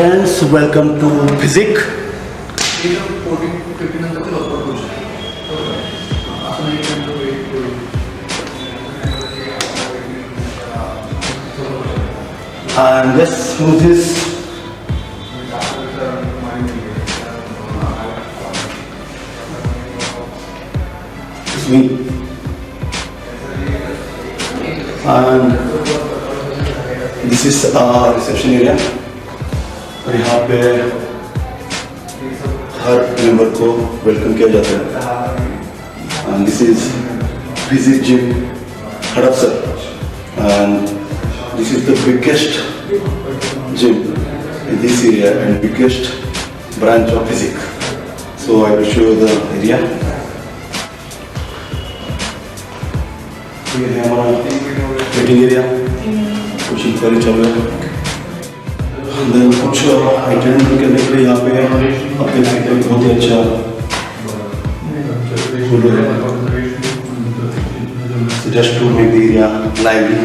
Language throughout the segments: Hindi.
Friends, welcome to Physic. And let's move this. It's me. And this is reception area. और यहाँ पे हर मेंबर को वेलकम किया जाता है. And this is Physic Gym, Hadapsar. And this is the biggest gym in this area and biggest branch of Physic. So I will show you the area. ये है हमारा वेटिंग एरिया. कुछ इंक्वायरी चल रहा है. देन कुछ अटेंड करने के लिए यहाँ पे आप देख सकते हैं बहुत ही अच्छा फूल है. Just to make the area lively.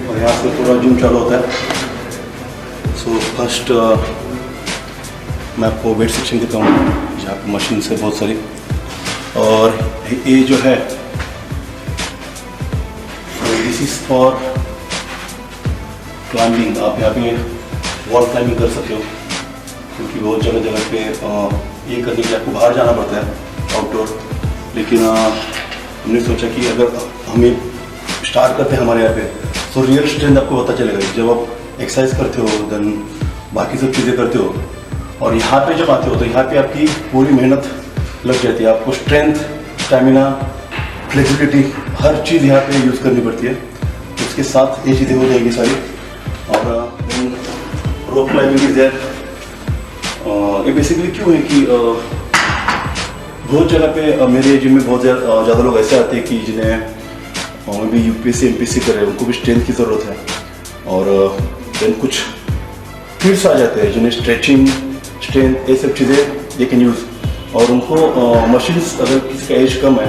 और यहाँ से पूरा जिम चालू होता है. सो फर्स्ट मैं आपको वेट सेक्शन देता हूँ जहाँ पर मशीन है बहुत सारी. और ये जो है दिस इज फॉर क्लाइंबिंग. आप यहाँ पे वॉल क्लाइंबिंग कर सकते हो क्योंकि बहुत जगह जगह पे ये करने के लिए आपको बाहर जाना पड़ता है आउटडोर. लेकिन हमने सोचा कि अगर हमें स्टार्ट करते हैं हमारे यहाँ पे तो रियल स्ट्रेंथ आपको पता चलेगा जब आप एक्सरसाइज करते हो, देन बाकी सब चीज़ें करते हो. और यहाँ पे जब आते हो तो यहाँ पे आपकी पूरी मेहनत लग जाती है. आपको स्ट्रेंथ, स्टैमिना, फ्लेक्सिबिलिटी हर चीज़ यहाँ पे यूज़ करनी पड़ती है. उसके साथ ये चीज़ें हो जाएगी सारी. और रोप क्लाइंबिंग इज देयर. ये बेसिकली क्यों है कि बहुत जगह पे मेरे जिम में बहुत ज़्यादा लोग ऐसे आते हैं कि जिन्हें भी यूपीएससी एमपीएससी कर रहे हैं, उनको भी स्ट्रेंथ की ज़रूरत है. और देन कुछ किड्स आ जाते हैं जिन्हें स्ट्रेचिंग, स्ट्रेंथ ये सब चीज़ें दे कैन यूज़. और उनको मशीन्स, अगर किसी का एज कम है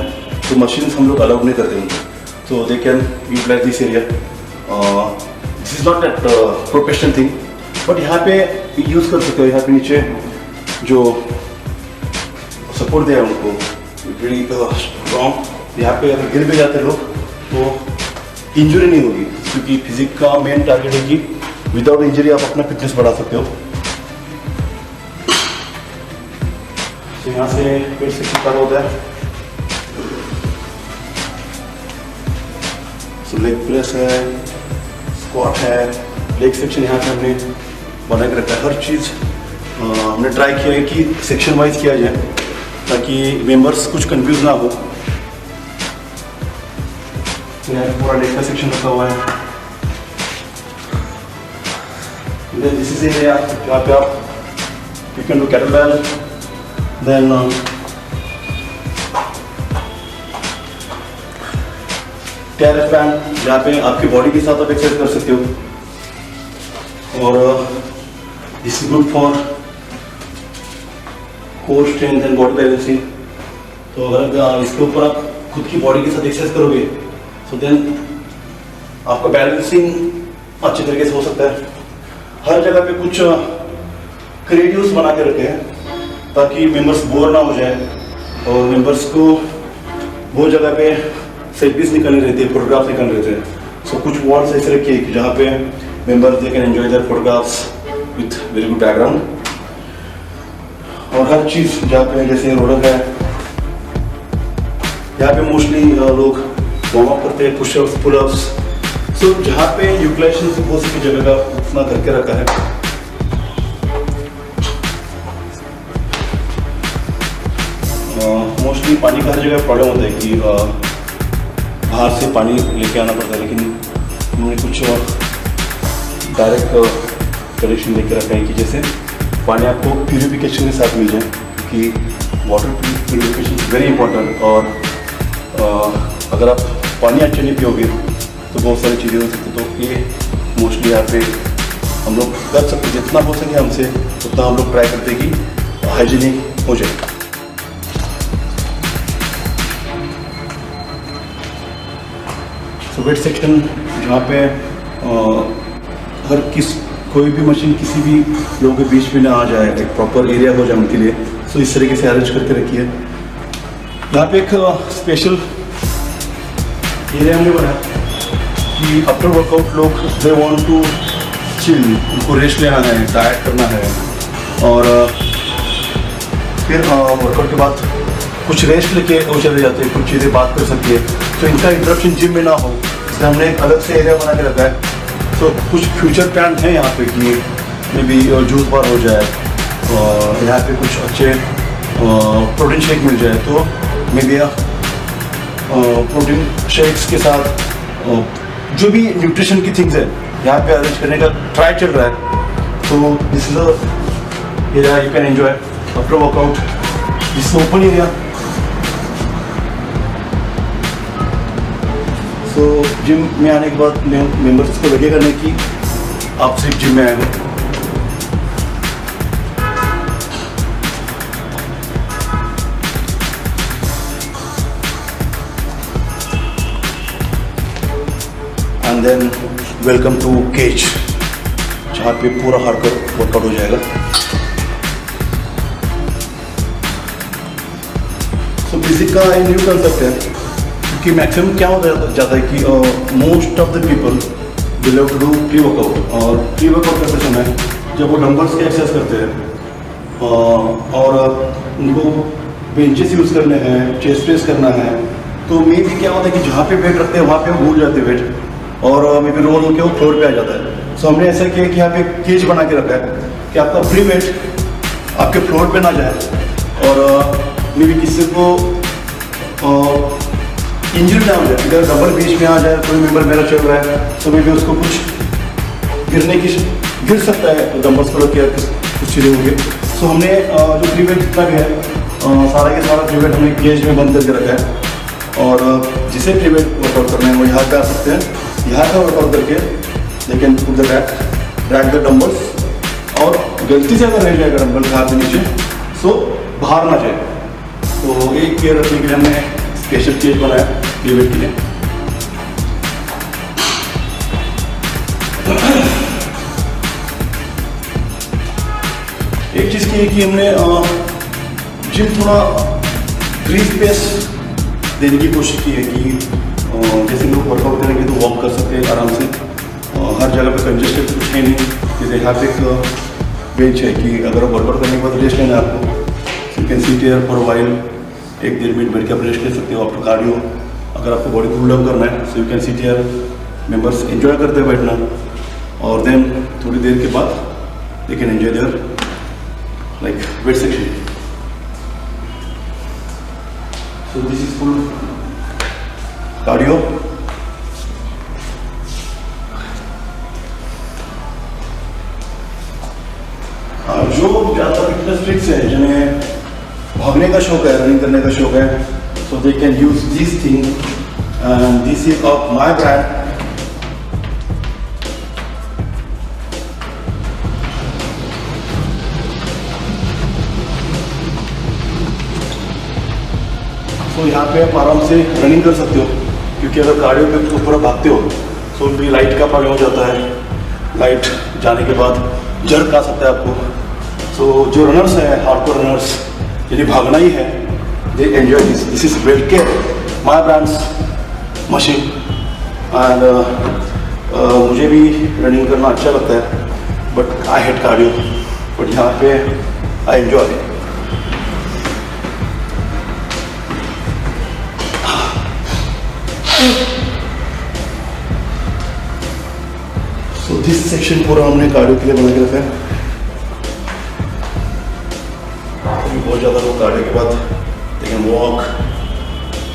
तो मशीन्स हम लोग अलाउड नहीं करते उनको. तो they can utilise this area. This is not that professional thing but यहाँ पे यूज़ कर सकते हो. यहाँ पे नीचे जो सपोर्ट दिया है उनको वेरी स्ट्रॉन्ग. यहाँ पे अगर गिर भी जाते लोग तो इंजरी नहीं होगी क्योंकि फिजिक का मेन टारगेट है कि विदाउट इंजरी आप अपना फिटनेस बढ़ा सकते हो. तो यहाँ से फिर से स्टार्ट होता है. सो लेग प्रेस है, स्क्वाट है, लेग सेक्शन यहाँ पे हमने बना के रखा है. हर चीज़ हमने ट्राई किया है कि सेक्शन वाइज किया जाए ताकि मेंबर्स कुछ कंफ्यूज ना हो. यहाँ पे पूरा लेग का सेक्शन रखा हुआ है. दिस इज एरिया जहाँ पे आप you can do kettlebell. Then terrace band जहाँ पे आपकी बॉडी के साथ आप एक्सरसाइज कर सकते हो. और this is good for core strength and body balancing. तो अगर इसके ऊपर आप खुद की बॉडी के साथ एक्सरसाइज करोगे तो देन आपका बैलेंसिंग अच्छे तरीके से हो सकता है. हर जगह पे कुछ क्रिएटिव्स बना के रखे हैं ताकि मेंबर्स बोर ना हो जाए. और मेंबर्स को वो जगह पे सेल्फीज निकलने रहती है, फोटोग्राफ्स निकलने रहते हैं. सो कुछ वॉल्स ऐसे रखिए कि जहाँ पे members they can enjoy there photographs with very good background. और हर चीज़ जहाँ पे जैसे रोलर है यहाँ पे मोस्टली लोग वार्म अप करते हैं, पुशअप्स, पुलअप्स. सो जहाँ पे यूटिलाइजेशन हो सके जगह का उतना करके रखा है. मोस्टली पानी का हर जगह प्रॉब्लम होता है कि बाहर से पानी लेके आना पड़ता है. लेकिन हमने कुछ डायरेक्ट कनेक्शन लेके रखा है कि जैसे पानी आपको प्यूरिफिकेशन के साथ मिल जाए क्योंकि water purification is very important. और अगर आप पानी अच्छा नहीं पियोगे तो बहुत सारी चीज़ें हो सकती. तो ये मोस्टली यहाँ पे हम लोग कर सकते, जितना हो सके हमसे उतना हम लोग ट्राई करते कि हाइजीनिक हो जाए. तो वेट सेक्शन जहाँ पे कोई भी मशीन किसी भी लोगों के बीच में ना आ जाए, एक प्रॉपर एरिया हो जाए उनके लिए, सो इस तरीके से अरेंज करके रखी है। यहाँ पे एक स्पेशल एरिया हमने बनाया कि आफ्टर वर्कआउट लोग दे वांट टू चिल, उनको रेस्ट लेना है, डाइट करना है, और फिर वर्कआउट के बाद कुछ रेस्ट लेके वो चले जाते हैं, कुछ चीज़ें बात कर सकती है, तो इनका इंटरप्शन जिम में ना हो, इसलिए हमने एक अलग से एरिया बना के रखा है। तो कुछ फ्यूचर प्लान है यहाँ पे कि मे बी जूस बार हो जाए, और यहाँ पे कुछ अच्छे प्रोटीन शेक मिल जाए, तो मे बी प्रोटीन शेक्स के साथ जो भी न्यूट्रिशन की थिंग्स है यहाँ पे अरेंज करने का ट्राई चल रहा है। तो this is area you can enjoy after workout, this open area. So gym में आने के बाद मेंबर्स को लगेगा नहीं कि आप सिर्फ जिम में आए हो। And then welcome to cage, जहाँ पे पूरा हार्डकोर वर्कआउट हो जाएगा। सो बेसिक का न्यू कंसेप्ट है, कि मैक्सिमम क्या होता जाता है कि most of the people will have to do pre workout, और प्री वर्कआउट करते समय जब वो डंबल्स के एक्सरसाइज करते हैं और उनको बेंचेस यूज़ करने हैं, चेस्ट प्रेस करना है, तो मे भी क्या होता है कि जहाँ पे वेट रखते हैं वहाँ पे भूल जाते हैं वेट, और मे भी रोल होकर वो फ्लोर पे आ जाता है। सो हमने ऐसा किया कि यहाँ पे केज बना के रखा है कि आपका फ्री वेट आपके फ्लोर पे ना जाए, और मे भी किसी को इंजरी ना हो जाए। अगर डबल बीच में आ जाए, कोई मेंबर मेरा चल रहा है, तो मे भी उसको कुछ गिर सकता है, डंबल्स को किया कुछ चीज़ें होंगे। सो हमने जो फ्री वेट जितना भी है सारा के सारा फ्री वेट हमने केज में बंद करके रखा है, और जिसे फ्री वेट वर्कआउट करना है वो यहाँ पे आ सकते हैं, यहाँ का वर्कआउट करके लेकिन put the drag the dumbbells, और गलती से अगर रह जाएगा डंबल हाथ के नीचे सो बाहर ना जाए। तो एक केयर रखने के लिए हमने स्पेशल केज बनाया फ्री वेट के लिए। एक चीज़ की है कि हमने जिम थोड़ा फ्री स्पेस देने की कोशिश की है कि जैसे लोग वर्कआउट करेंगे तो वॉक कर सकते हैं आराम से, हर जगह पे कंजेस्टेड कुछ है नहीं। जैसे यहाँ पे एक बेंच है कि अगर वर्कआउट करने के बाद रेस्ट लेना है आपको, you can sit here for a while, 1-1.5 minute बैठ के आप रेस्ट ले सकते हो आफ्टर कार्डियो। अगर आपको बॉडी कूल डाउन करना है so you can sit here, members enjoy करते हैं बैठना, और देन थोड़ी देर के बाद they can enjoy there like weight section. So this is full cardio. जो ज़्यादा फिटनेस फ्रीक्स हैं, जिन्हें भागने का शौक है, रनिंग करने का शौक है, so they can use this thing, and this is of my brand. तो यहाँ पे आप आराम से रनिंग कर सकते हो, क्योंकि अगर कार्डियो पे पूरा भागते हो तो भी लाइट का प्रॉब्लम हो जाता है, लाइट जाने के बाद जर्क आ सकता है आपको। सो जो रनर्स हैं, हार्डकोर रनर्स, जिन्हें भागना ही है, they enjoy this. This is well care my brands machine, and मुझे भी रनिंग करना अच्छा लगता है, but I hate cardio, but यहाँ पे आई एंजॉय। तो दिस सेक्शन पूरा हमने कार्डियो के लिए बना के रखा है। बहुत ज़्यादा लोग कार्डियो के बाद they can walk,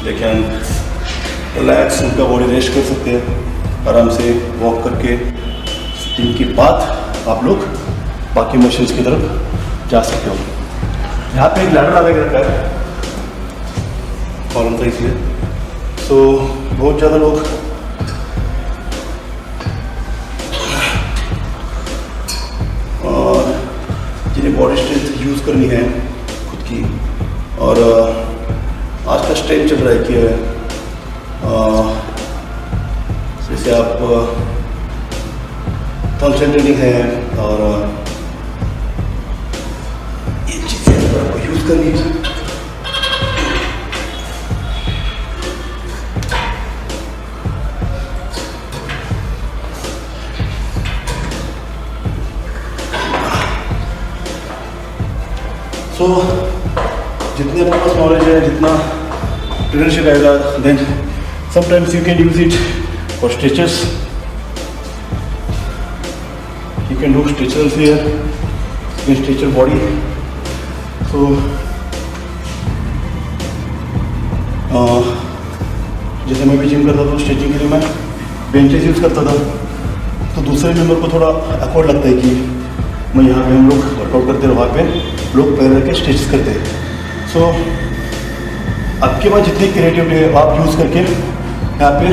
they can relax, उनका बॉडी रेस्ट कर सकते हैं आराम से वॉक करके। इनके बाद आप लोग बाकी मशीन्स की तरफ जा सकते हो। यहाँ पे एक लैडर लगा के रखा है कॉलम का, इसलिए सो बहुत ज़्यादा लोग जिन्हें बॉडी स्ट्रेंथ यूज़ करनी है खुद की, और आज का स्ट्रेंथ चल रहा है कि जैसे आप फंक्शन ट्रेनिंग है और ये चीज़ें आपको यूज़ करनी है। सो जितने आपके पास नॉलेज है, जितना ट्रेनरशिप आएगा, then sometimes you can use it for stretches. You can do stretches here, you can stretch your body. So जैसे मैं भी जिम करता था, स्ट्रेचिंग के लिए मैं बेंचेस यूज़ करता था, तो दूसरे मेंबर को थोड़ा अकवर्ड लगता है कि मैं यहाँ पे, हम लोग वर्कआउट करते रहे, वहाँ पे लोग पैर रख के स्ट्रेच करते हैं। सो आपके पास जितनी क्रिएटिविटी है आप यूज़ करके यहाँ पे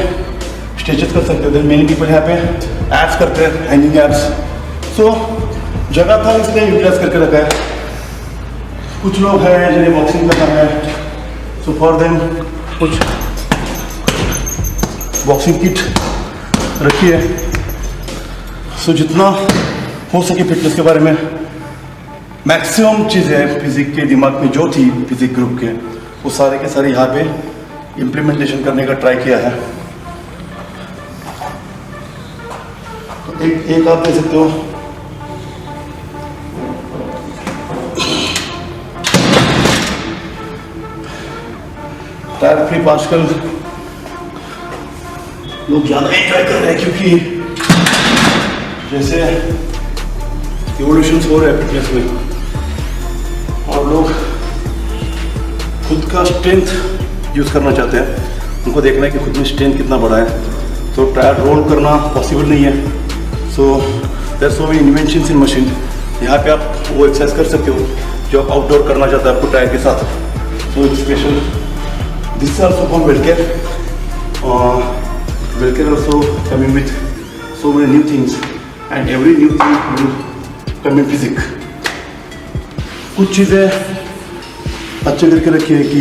स्ट्रेचेस कर सकते हो। देन मेनी पीपल यहाँ पे एब्स करते हैं, हैंगिंग एब्स। सो जगह था इसलिए यूटिलाइज करके रखा है। कुछ लोग हैं जिन्हें बॉक्सिंग करना है, सो फॉर देम कुछ बॉक्सिंग किट रखी है। सो जितना हो सके फिटनेस के बारे में मैक्सिमम चीज़ें फिजिक के दिमाग में जो थी फिजिक ग्रुप के, वो सारे के सारे यहाँ पे इम्प्लीमेंटेशन करने का ट्राई किया है। तो एक आप दे सकते हो, टायर फ्लिप आजकल लोग ज़्यादा एंजॉय कर रहे हैं, क्योंकि जैसे इवोल्यूशंस हो रहे हैं फिटनेस में और लोग खुद का स्ट्रेंथ यूज़ करना चाहते हैं। उनको देखना है कि खुद में स्ट्रेंथ कितना बड़ा है। तो टायर रोल करना पॉसिबल नहीं है। So there so many inventions in machine. यहाँ पे आप वो एक्सरसाइज कर सकते हो जो आप आउटडोर करना चाहते हैं आपको टायर के साथ। So it's special, this is also called Wellcare. Wellcare also coming with so many new things and every new thing will come in physique. कुछ चीज़ें अच्छे करके रखी है कि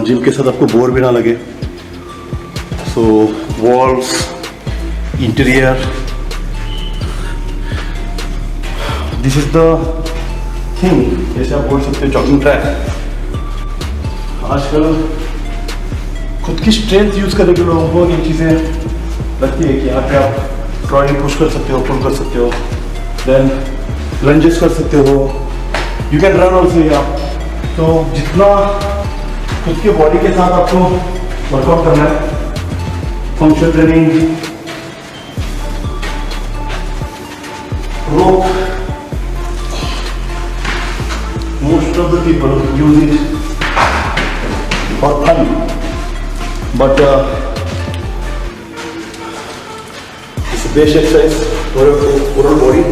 जिम के साथ आपको बोर भी ना लगे। So walls, interior, this is the thing. जैसे आप बोल सकते हो जॉगिंग ट्रैक। आजकल खुद की स्ट्रेंथ यूज करने के लोगों को ये चीज़ें लगती है कि यहाँ पे आप ट्रॉली पुश कर सकते हो, पुल कर सकते हो, देन लंजेस कर सकते हो, यू कैन रन ऑल्सो। आप तो जितना खुद के बॉडी के साथ आपको वर्कआउट करना है, function training, rope, most of the people use it for fun, but it's a best exercise for your overall body.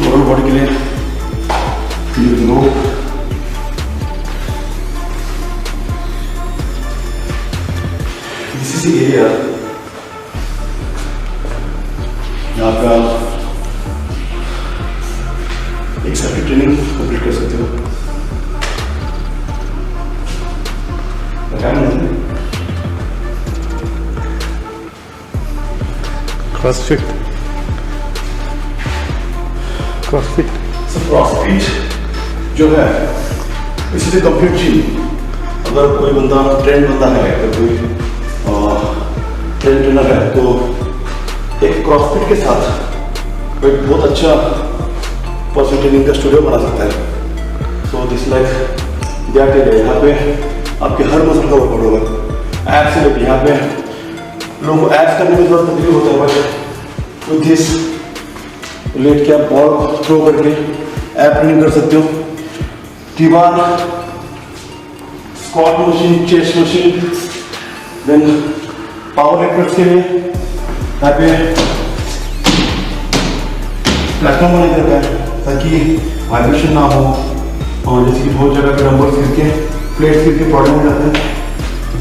Overall body के लिए you can go. This is the area यहाँ पे आप एक सर्किट ट्रेनिंग कंप्लीट कर सकते हो। क्रॉसफिट जो है इसी से कंप्लीट जिम। अगर कोई बंदा ट्रेंड बंदा है, अगर कोई ट्रेंड ट्रेनर है, तो एक क्रॉसफिट के साथ कोई बहुत अच्छा पर्सनल ट्रेनिंग का स्टूडियो बना सकता है। So this like that area, यहाँ पे आपके हर मसल का वर्कआउट होगा। एब्स से लेकर यहाँ पे लोगों को एब्स करने में थोड़ा तकलीफ होता है, बट विद दिस लेट के आप बॉल थ्रो करके एब ट्रेनिंग कर सकते हो। T bar, squat machine, chest machine, then power lifters के लिए यहाँ पे प्लेटफॉर्म बना के रखा है ताकि वाइब्रेशन ना हो, और जैसे कि बहुत जगह पे डंबल्स गिर के, प्लेट्स गिर के प्रॉब्लम हो जाता है।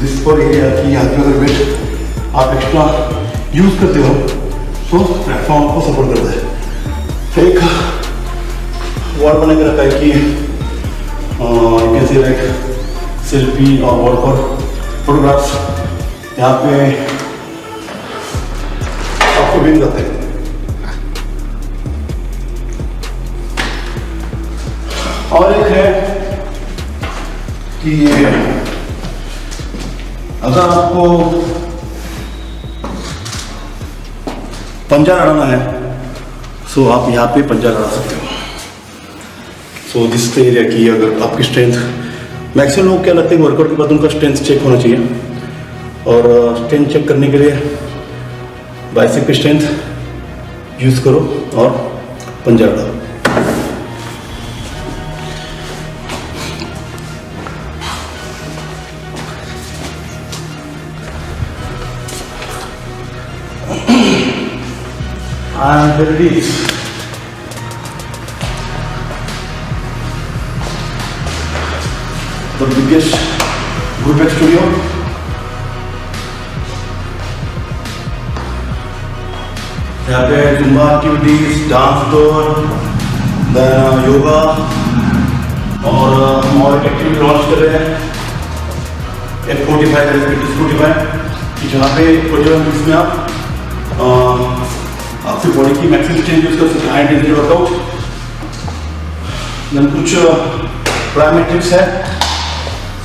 दिस फॉर एरिया कि यहाँ पे अगर वेट आप एक्स्ट्रा यूज करते हो तो प्लेटफॉर्म को सपोर्ट करता है। एक वॉल बना के रखा है कि कैसे लाइक सेल्फी और वॉल पर फोटोग्राफ्स यहाँ पे आपको मिल जाते हैं। और एक है कि अगर आपको पंजा लड़ाना है सो आप यहाँ पे पंजा लड़ा सकते हो। सो दिस एरिया की अगर आपकी स्ट्रेंथ, मैक्सिमम लोग क्या लगता है वर्कआउट के बाद उनका स्ट्रेंथ चेक होना चाहिए, और स्ट्रेंथ चेक करने के लिए बाइसेप की स्ट्रेंथ यूज करो और पंजा लड़ाओ। And there it is. The biggest group studio. यहाँ पे Zumba activities, dance floor, then yoga और हम और एक एक्टिविटी लॉन्च कर रहे हैं F45 F45 जहाँ पे प्रोजेक्ट जिसमें आप आपकी बॉडी की मैक्सिमम स्ट्रेंथ यूज कर सकते हैं, हाई इंटेंसिटी वर्कआउट। देन कुछ प्राइमेट्रिक्स है,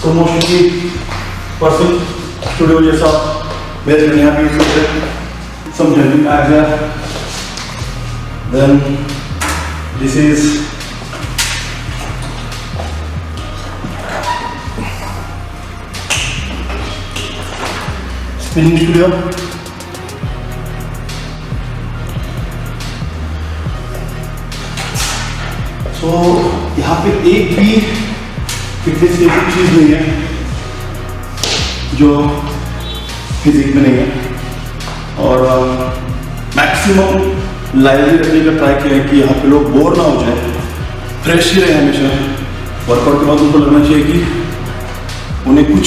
सो मोस्टली पर्सन स्टूडियो जैसा मेरे लिए यहाँ पे यूज करते हैं, some jumping as well. Then this is spinning studio. So यहाँ पे एक भी फिटनेस की ऐसी चीज नहीं है जो फिजिक में नहीं है, और मैक्सिमम लाइवली रखने का ट्राई किया है कि यहाँ पे लोग बोर ना हो जाए, फ्रेश ही रहे हमेशा। वर्कआउट के बाद उनको लगना चाहिए कि उन्हें कुछ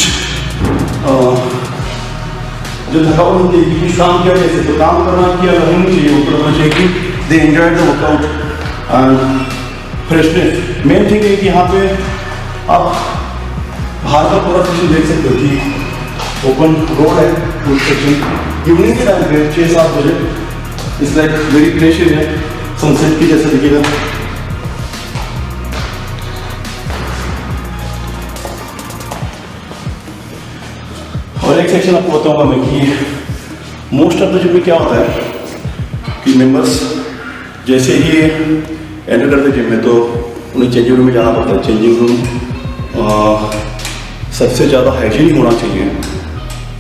जो थकावट होती है कि कुछ काम किया जैसे तो काम करना किया नहीं चाहिए, उनको लगना चाहिए कि they enjoy the workout and freshness. Main thing है कि यहाँ पे आप बाहर का पूरा सेक्शन देख सकते हो कि ओपन रोड है, फुल सेक्शन इवनिंग के टाइम पे 6-7 बजे इस लाइक वेरी फ्रेश है, सनसेट की जैसा दिखेगा। और एक सेक्शन आपको बताऊंगा मैं कि मोस्ट ऑफ द जिम में क्या होता है कि मेंबर्स जैसे ही एंटर करते जिम में तो उन्हें चेंजिंग रूम में जाना पड़ता है। चेंजिंग रूम सबसे ज़्यादा हाइजीनिक होना चाहिए,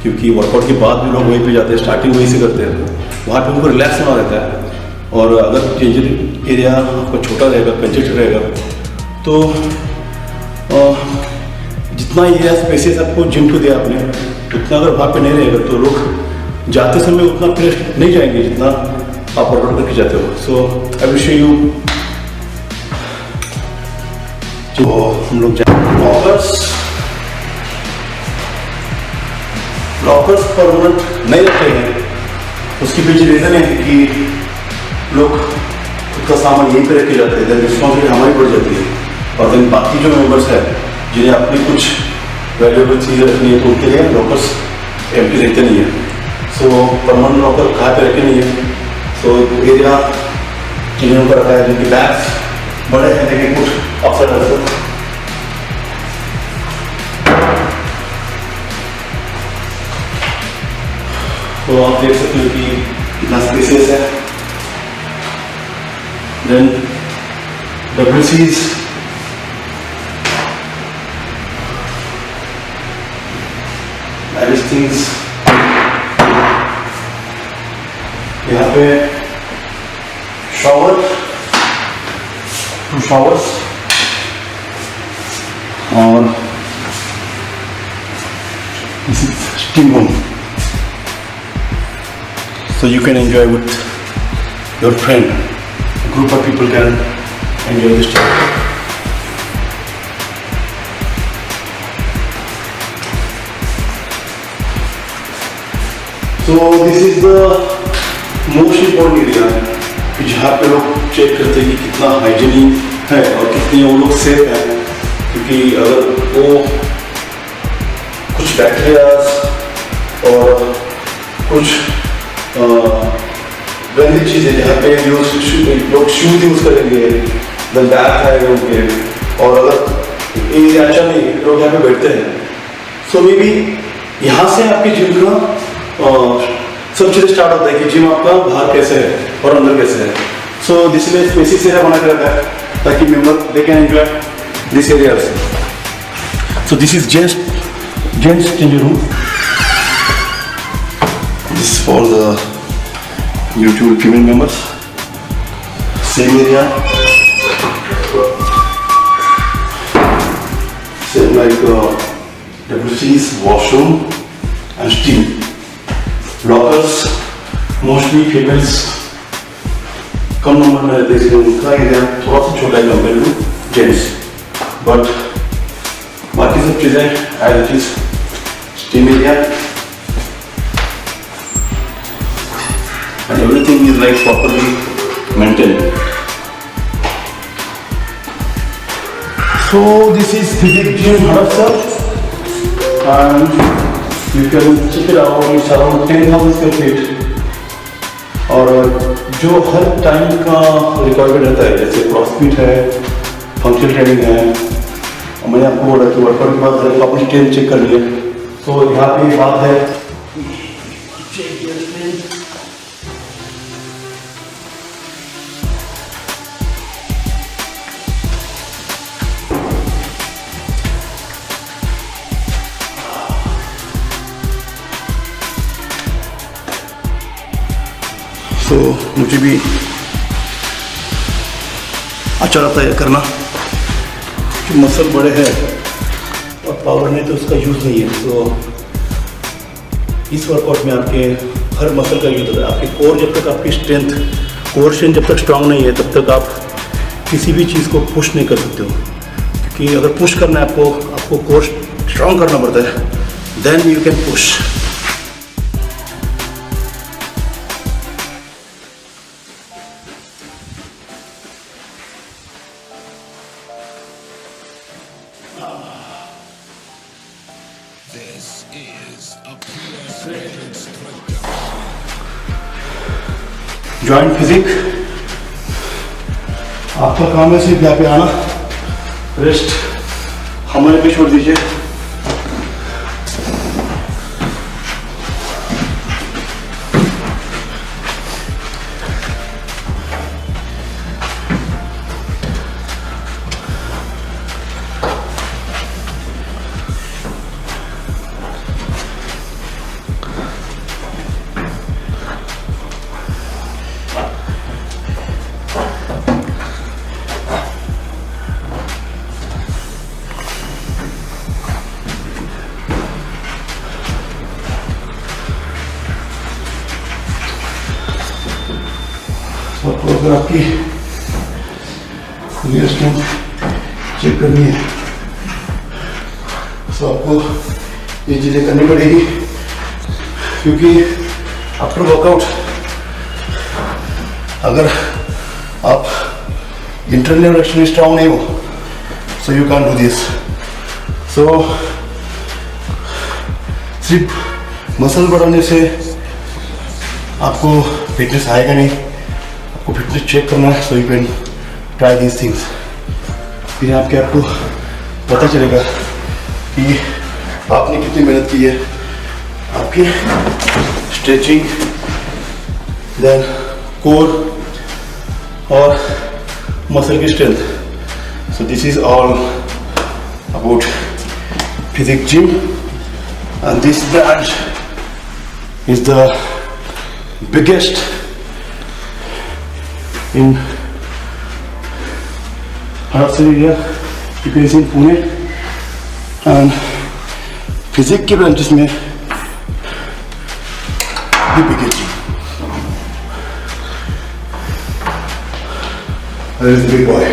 क्योंकि वर्कआउट के बाद भी लोग वहीं पे जाते हैं, स्टार्टिंग वहीं से करते हैं, वहाँ पे उनको रिलैक्स होना रहता है। और अगर चेंजिंग एरिया आपका छोटा रहेगा, कंजेस्टेड रहेगा, तो जितना एरिया स्पेसेस आपको जिम को दिया आपने उतना अगर वहाँ पे नहीं रहेगा तो लोग जाते समय उतना फ्रेश नहीं जाएंगे जितना आप वर्कआउट करके जाते हो। सो आई विल शो यू। जो हम लोग लॉकर्स परमानेंट नहीं रखते हैं, उसके पीछे रीजन है कि लोग खुद का सामान यहीं पे रख के जाते हैं, देन रिस्पॉन्सिबिलिटी हमारी बढ़ जाती है। और देन बाकी जो मेंबर्स हैं जिन्हें अपनी कुछ वैल्यूएबल चीज़ें रखनी है तो उनके लिए लॉकर्स एम्प्टी रहते नहीं है। सो परमानेंट लॉकर कहाँ पे रखे नहीं है, सो एरिया जिन्हें ऊपर रखा है, जिनकी बैग्स बड़े हैं लेकिन कुछ अफसर रहते हैं। तो आप देख सकते हो कि कितना स्पेसेस है। देन WCs, थिंग्स यहाँ पे शॉवर, 2 showers और this is steam room. So you can enjoy with your friend. A group of people can enjoy this time. So this is the most important area कि जहाँ पे लोग चेक करते हैं कि कितना हाइजीनिक है और कितने वो लोग सेफ हैं, क्योंकि अगर वो कुछ बैक्टीरियाज और कुछ गंदी चीज़ें जहाँ पे लोग शूज यूज़ करेंगे, बैग खाएंगे उनके, और अगर ये अच्छा नहीं लोग यहाँ पे बैठते हैं, सो मे बी यहाँ से आपकी जिम का सब चीज़ें स्टार्ट होता है कि जिम आपका बाहर कैसे है और अंदर कैसे है। सो दिस लिए स्पेसिस एरिया बना के रखा है ताकि member they can enjoy this area also. So this is gents changing room, this for the beautiful female members. Same area, same like WC's washroom and steam. Lockers, mostly females come number में रहते हैं, इसलिए उनका एरिया थोड़ा सा छोटा है कंपेयर टू जेंट्स, बट बाकी सब चीज़ें as it is. Steam area and everything is like properly maintained. So this is Physic Gym Hadassah, and you can check it out. It's around 10,000 square feet. और जो हर टाइम का रिकॉर्डेड रहता है, जैसे क्रॉसफिट है, फंक्शनल ट्रेनिंग है, और मैंने आपको बोला कि वर्कआउट के बाद हर अपनी स्ट्रेंथ चेक करनी है। तो यहाँ पे बात है तो मुझे भी अच्छा लगता है करना कि मसल बड़े हैं और पावर नहीं तो उसका यूज़ नहीं है। तो इस वर्कआउट में आपके हर मसल का यूज़ होता है। आपके कोर जब तक आपकी कोर स्ट्रेंथ जब तक स्ट्रांग नहीं है तब तक आप किसी भी चीज़ को पुश नहीं कर सकते हो, क्योंकि अगर पुश करना है आपको कोर स्ट्रांग करना पड़ता है, then you can push. Joint physique आपका काम है सिर्फ यहाँ पे आना, रेस्ट हमारे पे छोड़ दीजिए। आपको अगर आपकी रियल स्ट्रेंथ चेक करनी है तो आपको ये चीज़ें करनी पड़ेगी, क्योंकि आफ्टर वर्कआउट अगर आप इंटरनल और एक्सटर्नल स्ट्रांग नहीं हो, so you can do this. So सिर्फ मसल बढ़ाने से आपको फिटनेस आएगा नहीं, आपको फिटनेस चेक करना है। So you can try these things, फिर आपको पता चलेगा कि आपने कितनी मेहनत की है। आपकी स्ट्रेचिंग, देन कोर और मसल की strength. So this is all about physique gym, and this branch is the biggest in Hadassah area. You can see in Pune, and Physic के branches में the biggest gym. There is the big boy.